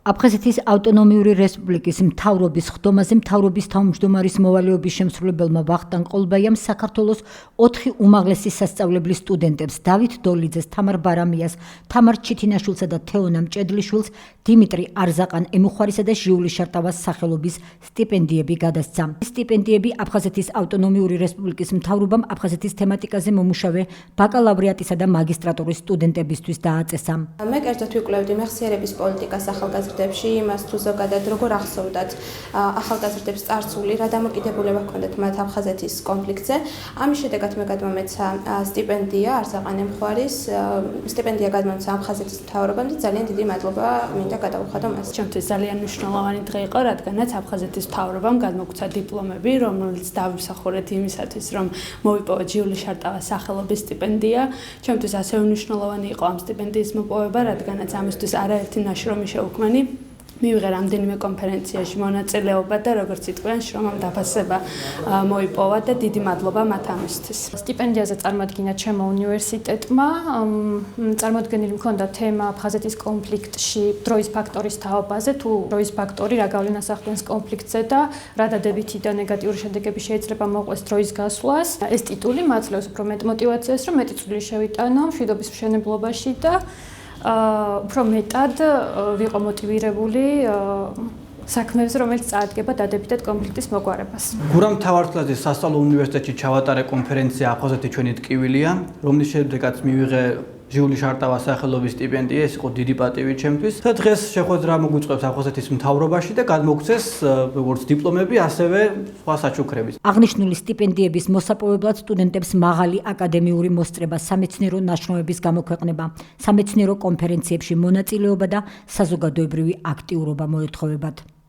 აფხაზეთის ავტონომიური რესპუბლიკის მთავრობის ხდომაზე მთავრობის თავმჯდომარის მოვალეობის შემსრულებელმა ვახტანგ ყოლბაიამ საქართველოს 4 უმაღლესი სასწავლებლის სტუდენტებს დავით დოლიძეს, თამარ ბარამიას, თამარ ჩითინაშვილსა და თეონა მჭედლიშვილს დიმიტრი არზაყან ემუხვარისა და ჟიული შარტავას სახელობის სტიპენდიები გადასცა. სტიპენდიები აფხაზეთის ავტონომიური რესპუბლიკის მთავრობამ აფხაზეთის თემატიკაზე მომუშავე ბაკალავრიატისა და მაგისტრატურის სტუდენტებისთვის დააწესა. მე კერძოდ ვიკვლევდი მეხსიერების პოლიტიკას ახალგაზრდებში, იმას თუ ზოგადად როგორ ახსოვდათ ახალგაზრდებს წარსული, რა დამოკიდებულება ჰქონდათ მათ აფხაზეთის კონფლიქტზე. ამის შედეგად მე გადმომეცა სტიპენდია არზაყან ემუხვარის, სტიპენდია გადმომეცა აფხაზეთის მთავრობამ და ძალიან დიდი მადლობა მინდა გადაუხადო მას. ჩემთვის ძალიან მნიშვნელოვანი დღე იყო, რადგანაც აფხაზეთის მთავრობამ გადმოგცა დიპლომები, რომელიც დავიმსახურეთ იმისათვის, რომ მოვიპოვოთ ჟიული შარტავას სახელობის სტიპენდია. ჩემთვის ასევე მნიშვნელოვანი იყო ამ სტიპენდიის მოპოვება, რადგანაც ამისთვის არაერთი ნაშრომი შეუქმნი. მივიღე რამდენიმე კონფერენციაში მონაწილეობა და როგორც იტყვიან, შრომამ დაფასება მოიპოვა და დიდი მადლობა მათ ამისთვის. სტიპენდიაზე წარმოადგინა ჩემო უნივერსიტეტმა. წარმოდგენილი მქონდა თემა აფხაზეთის კონფლიქტში დროის ფაქტორის თაობაზე, თუ დროის ფაქტორი რა გავლენას ახდენს კონფლიქტზე და რა დადებითი და ნეგატიური შედეგები შეიძლება მოყვეს დროის გასვლას. ეს ტიტული მაძლევს უფრო მეტ мотивაციას, რომ მეტი წვლილი შევიტანო მშვიდობის მშენებლობაში და უფრო მეტად ვიყო მოტივირებული საქმეებზე, რომელიც წარადგება დადებითად კონფლიქტის მოგვარებას. გურამ თავართლაძის სასწავლო უნივერსიტეტში ჩავატარე კონფერენცია აფხაზეთი ჩვენი ტკივილია, რომლის შედეგად მივიღე ჟიული შარტავას სახელობის სტიპენდია, ეს იყო დიდი პატივი ჩემთვის. და დღეს შეხვედრა მოგვიწყობს აფხაზეთის მთავრობაში და გადმოგცეს როგორც დიპლომები, ასევე სხვა საჩუქრები. აღნიშნული სტიპენდიების მოსაპოვებლად სტუდენტებს მაღალი აკადემიური მოსწრება, სამეცნიერო ნაშრომების გამოქვეყნება, სამეცნიერო კონფერენციებში მონაწილეობა და საზოგადოებრივი აქტიურობა მოეთხოვებათ.